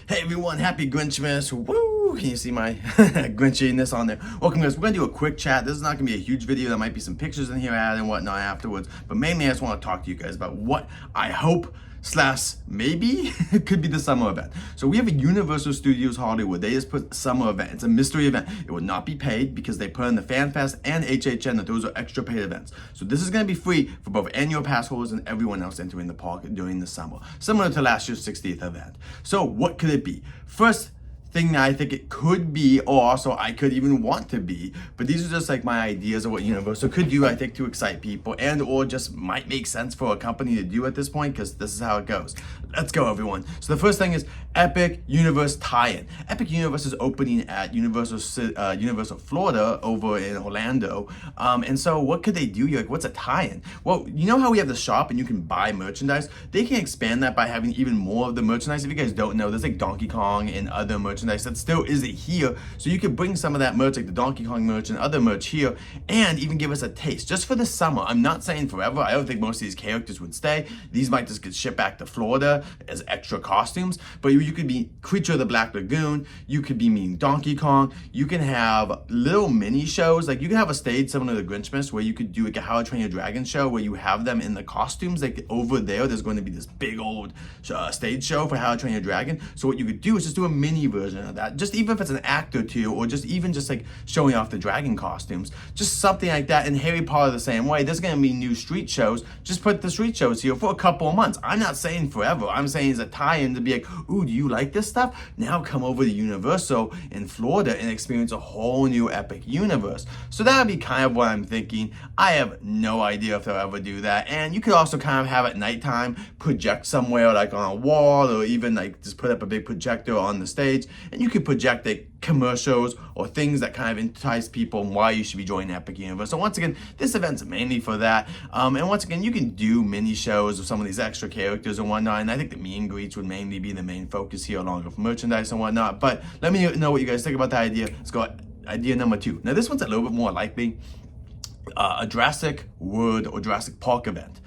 Hey everyone, happy Grinchmas. Woo! Can you see my Grinchiness on there? Welcome guys, we're gonna do a quick chat. This is not gonna be a huge video. There might be some pictures in here added and whatnot afterwards. But mainly I just want to talk to you guys about what I hope / maybe it could be the summer event. So we have a Universal Studios Hollywood. They just put summer event. It's a mystery event. It will not be paid because they put in the Fan Fest and HHN that those are extra paid events. So this is going to be free for both annual pass holders and everyone else entering the park during the summer, similar to last year's 60th event. So what could it be? First thing I think it could be, or also I could even want to be, but these are just like my ideas of what Universal could do, I think, to excite people and or just might make sense for a company to do at this point, because this is how it goes. Let's go, everyone. So the first thing is Epic Universe tie-in. Epic Universe is opening at Universal Florida over in Orlando, and so what could they do? You're like, what's a tie-in? Well, you know how we have the shop and you can buy merchandise? They can expand that by having even more of the merchandise. If you guys don't know, there's like Donkey Kong and other merchandise that still isn't here, so you can bring some of that merch, like the Donkey Kong merch and other merch here, and even give us a taste just for the summer. I'm not saying forever. I don't think most of these characters would stay. These might just get shipped back to Florida as extra costumes, but you could be Creature of the Black Lagoon, you could be meeting Donkey Kong, you can have little mini shows, like you can have a stage similar to Grinchmas where you could do like a How to Train Your Dragon show where you have them in the costumes. Like over there's going to be this big old stage show for How to Train Your Dragon. So what you could do is just do a mini version of that, just even if it's an act or two, or just even just like showing off the dragon costumes, just something like that. And Harry Potter the same way. There's gonna be new street shows. Just put the street shows here for a couple of months. I'm not saying forever. I'm saying it's a tie-in to be like, ooh, do you like this stuff? Now come over to Universal in Florida and experience a whole new Epic universe. So that would be kind of what I'm thinking. I have no idea if they'll ever do that. And you could also kind of have at nighttime project somewhere like on a wall, or even like just put up a big projector on the stage, and you could project like commercials or things that kind of entice people and why you should be joining Epic Universe. So once again, this event's mainly for that. And once again, you can do mini shows of some of these extra characters and whatnot. And I think the meet and greets would mainly be the main focus here, along with merchandise and whatnot. But let me know what you guys think about that idea. Let's go idea number 2. Now this one's a little bit more likely. A Jurassic World or Jurassic Park event,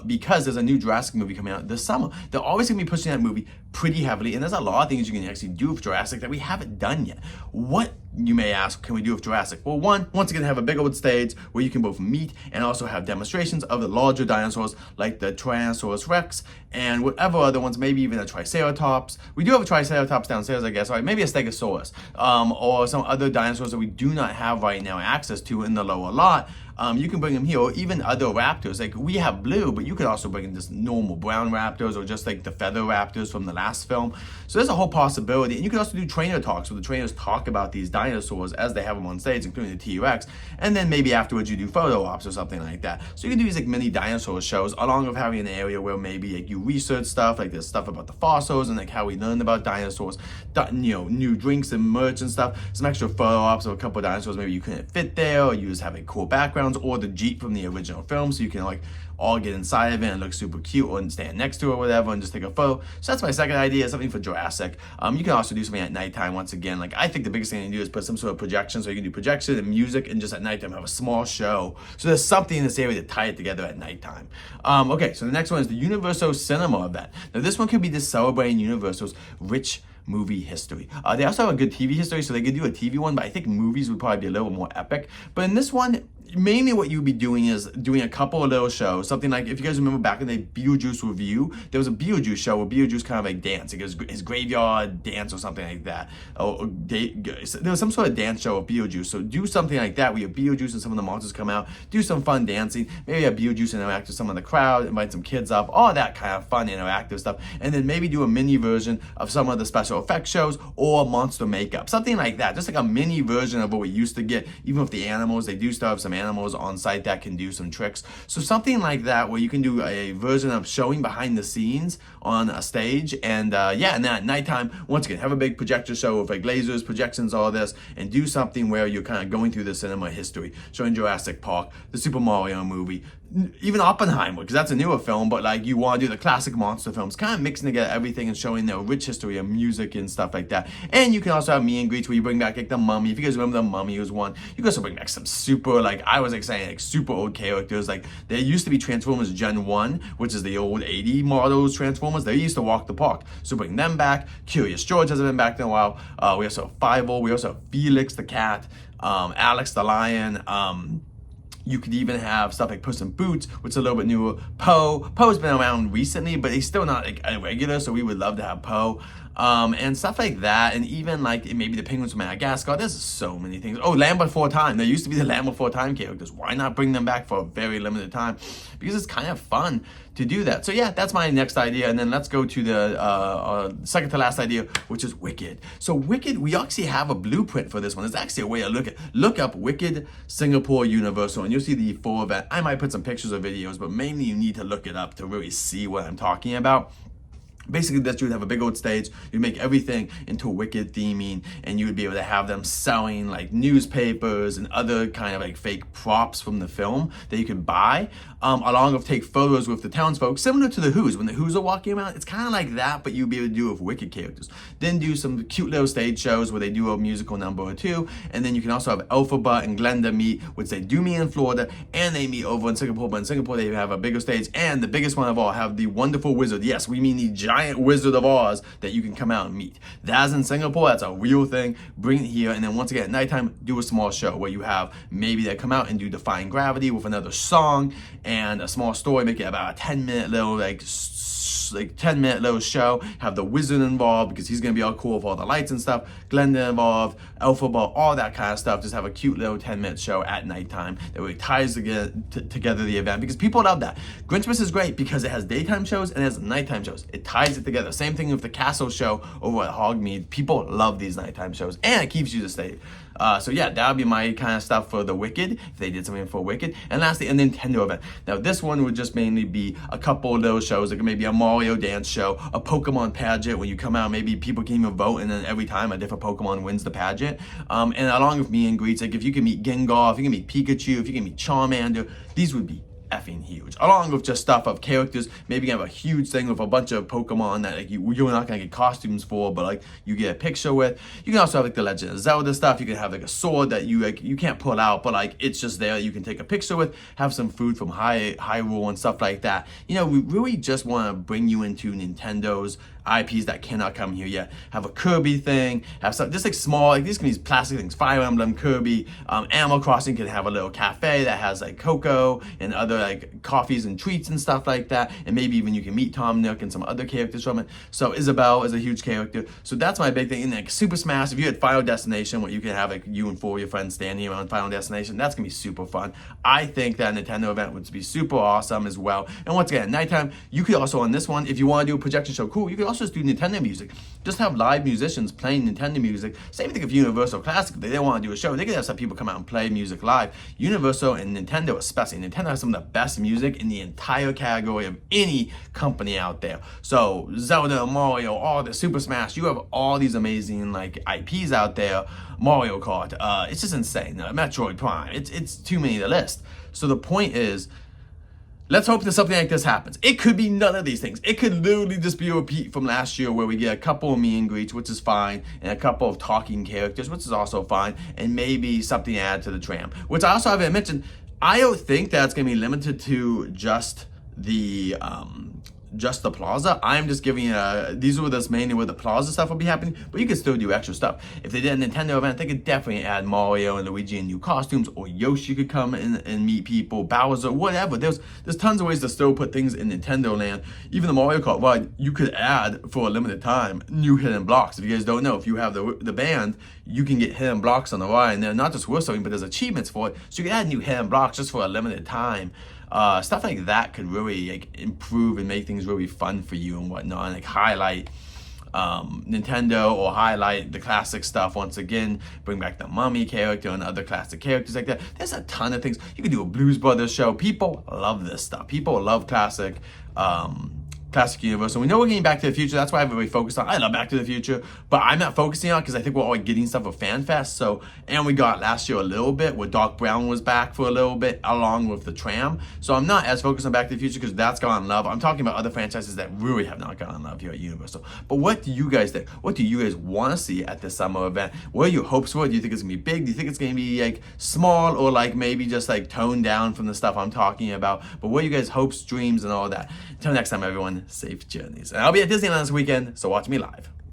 because there's a new Jurassic movie coming out this summer. They're always going to be pushing that movie pretty heavily, and there's a lot of things you can actually do with Jurassic that we haven't done yet. What, you may ask, can we do with Jurassic? Well, once again, have a big old stage where you can both meet and also have demonstrations of the larger dinosaurs like the Tyrannosaurus Rex and whatever other ones, maybe even a Triceratops. We do have a Triceratops downstairs, I guess, right? Maybe a Stegosaurus, or some other dinosaurs that we do not have right now access to in the lower lot. You can bring them here, or even other raptors. Like we have blue, but you could also bring in just normal brown raptors, or just like the feather raptors from the last film. So there's a whole possibility. And you can also do trainer talks, where the trainers talk about these dinosaurs as they have them on stage, including the T-Rex. And then maybe afterwards you do photo ops or something like that. So you can do these like mini dinosaur shows, along with having an area where maybe like you research stuff, like there's stuff about the fossils and like how we learned about dinosaurs, new drinks and merch and stuff. Some extra photo ops of a couple of dinosaurs maybe you couldn't fit there, or you just have a cool background, or the Jeep from the original film, so you can like all get inside of it and look super cute, or stand next to it or whatever and just take a photo. So that's my second idea, something for Jurassic. You can also do something at nighttime. Once again, like I think the biggest thing to do is put some sort of projection, so you can do projection and music, and just at nighttime have a small show. So there's something in this area to tie it together at nighttime. Okay, so the next one is the Universal Cinema event. Now this one could be just celebrating Universal's rich movie history. They also have a good TV history, so they could do a TV one, but I think movies would probably be a little more epic. But in this one, mainly what you'd be doing is doing a couple of little shows, something like, if you guys remember back in the Beetlejuice review, there was a Beetlejuice show where Beetlejuice kind of like dance, like his graveyard dance or something like that. There was some sort of dance show of Beetlejuice, so do something like that where you have Beetlejuice and some of the monsters come out, do some fun dancing, maybe have Beetlejuice interact with some of the crowd, invite some kids up, all that kind of fun interactive stuff, and then maybe do a mini version of some of the special effects shows or monster makeup, something like that, just like a mini version of what we used to get. Even with the animals, they do still have some animals on site that can do some tricks. So something like that where you can do a version of showing behind the scenes on a stage, and and then at nighttime, once again, have a big projector show with like lasers, projections, all this, and do something where you're kind of going through the cinema history, showing Jurassic Park, the Super Mario movie, even Oppenheimer, because that's a newer film, but like you want to do the classic monster films, kind of mixing together everything and showing their rich history of music and stuff like that. And you can also have meet and greets where you bring back like the Mummy. If you guys remember the Mummy was one, you can also bring back some super, like I was like saying, like super old characters. Like there used to be Transformers Gen 1, which is the old 80 models Transformers. They used to walk the park. So bring them back. Curious George hasn't been back in a while. We also have Fievel. We also have Felix the cat, Alex the lion. You could even have stuff like Puss in Boots, which is a little bit newer. Poe's been around recently, but he's still not like a regular, so we would love to have Poe. And stuff like that, and even like maybe the Penguins from Madagascar. There's so many things. Oh, Land Before Time. There used to be the Land Before Time characters. Why not bring them back for a very limited time? Because it's kind of fun to do that. So yeah, that's my next idea. And then let's go to the second to last idea, which is Wicked. So Wicked, we actually have a blueprint for this one. There's actually a way to look up Wicked Singapore Universal, and you'll see the full event. I might put some pictures or videos, but mainly you need to look it up to really see what I'm talking about. Basically, that you would have a big old stage, you'd make everything into Wicked theming, and you would be able to have them selling like newspapers and other kind of like fake props from the film that you could buy, along with take photos with the townsfolk, similar to the Who's. When the Who's are walking around, it's kind of like that, but you'd be able to do it with Wicked characters. Then do some cute little stage shows where they do a musical number or two, and then you can also have Elphaba and Glenda meet, which they do meet in Florida, and they meet over in Singapore, but in Singapore they have a bigger stage, and the biggest one of all, have the wonderful wizard. Yes, we mean the giant Wizard of Oz that you can come out and meet. That's in Singapore. That's a real thing. Bring it here, and then once again at nighttime, do a small show where you have maybe they come out and do Defying Gravity with another song and a small story. Make it about a 10-minute little like 10-minute little show. Have the wizard involved because he's gonna be all cool with all the lights and stuff. Glenda involved, Elphaba, all that kind of stuff. Just have a cute little 10-minute show at nighttime that really ties together the event, because people love that. Grinchmas is great because it has daytime shows and it has nighttime shows. It ties it together. Same thing with the Castle show over at Hogmeade. People love these nighttime shows, and it keeps you to stay. So yeah, that would be my kind of stuff for the Wicked, if they did something for Wicked. And lastly, a Nintendo event. Now this one would just mainly be a couple of those shows, like maybe a Mario dance show, a Pokemon pageant when you come out, maybe people can even vote, and then every time a different Pokemon wins the pageant. And along with meet and greets, like if you can meet Gengar, if you can meet Pikachu, if you can meet Charmander, these would be effing huge, along with just stuff of characters. Maybe you have a huge thing with a bunch of Pokemon that like you're not gonna get costumes for, but like you get a picture with. You can also have like the Legend of Zelda stuff. You can have like a sword that you can't pull out, but like it's just there, you can take a picture with. Have some food from Hyrule and stuff like that. You know, we really just want to bring you into Nintendo's IPs that cannot come here yet. Have a Kirby thing, have some just like small, like these can be plastic things, Fire Emblem, Kirby, Animal Crossing can have a little cafe that has like cocoa and other like coffees and treats and stuff like that, and maybe even you can meet Tom Nook and some other characters from it. So Isabelle is a huge character, so that's my big thing. And like Super Smash, if you had Final Destination where you can have like you and 4 of your friends standing around Final Destination, that's gonna be super fun. I think that Nintendo event would be super awesome as well. And once again, at nighttime, you could also on this one, if you want to do a projection show, cool, you could also just do Nintendo music. Just have live musicians playing Nintendo music. Same thing if Universal Classic, if they didn't want to do a show, they could have some people come out and play music live. Universal and Nintendo especially. Nintendo has some of the best music in the entire category of any company out there. So Zelda, Mario, all the Super Smash, you have all these amazing like IPs out there. Mario Kart, it's just insane. Metroid Prime, it's too many to list. So the point is, let's hope that something like this happens. It could be none of these things. It could literally just be a repeat from last year where we get a couple of meet and greets, which is fine, and a couple of talking characters, which is also fine, and maybe something to add to the tram, which I also haven't mentioned. I don't think that's going to be limited to just the plaza. I'm just giving you these were just mainly where the plaza stuff will be happening, but you can still do extra stuff. If they did a Nintendo event, they could definitely add Mario and Luigi in new costumes, or Yoshi could come in and meet people, Bowser, whatever. There's tons of ways to still put things in Nintendo land. Even the Mario Kart ride, you could add for a limited time new hidden blocks. If you guys don't know, if you have the band, you can get hidden blocks on the ride, and they're not just worth something, but there's achievements for it. So you can add new hidden blocks just for a limited time. Stuff like that could really like improve and make things really fun for you and whatnot, and like highlight Nintendo or highlight the classic stuff once again. Bring back the Mummy character and other classic characters like that. There's a ton of things. You could do a Blues Brothers show. People love this stuff. People love classic Classic Universal. We know we're getting Back to the Future. That's why everybody focused on. I love Back to the Future, but I'm not focusing on it because I think we're all getting stuff with FanFest. So, and we got last year a little bit where Doc Brown was back for a little bit along with the Tram. So I'm not as focused on Back to the Future because that's gotten love. I'm talking about other franchises that really have not gotten love here at Universal. But what do you guys think? What do you guys want to see at this summer event? What are your hopes for it? Do you think it's gonna be big? Do you think it's gonna be like small or like maybe just like toned down from the stuff I'm talking about? But what are you guys' hopes, dreams, and all that? Until next time, everyone, safe journeys. And I'll be at Disneyland this weekend, so watch me live.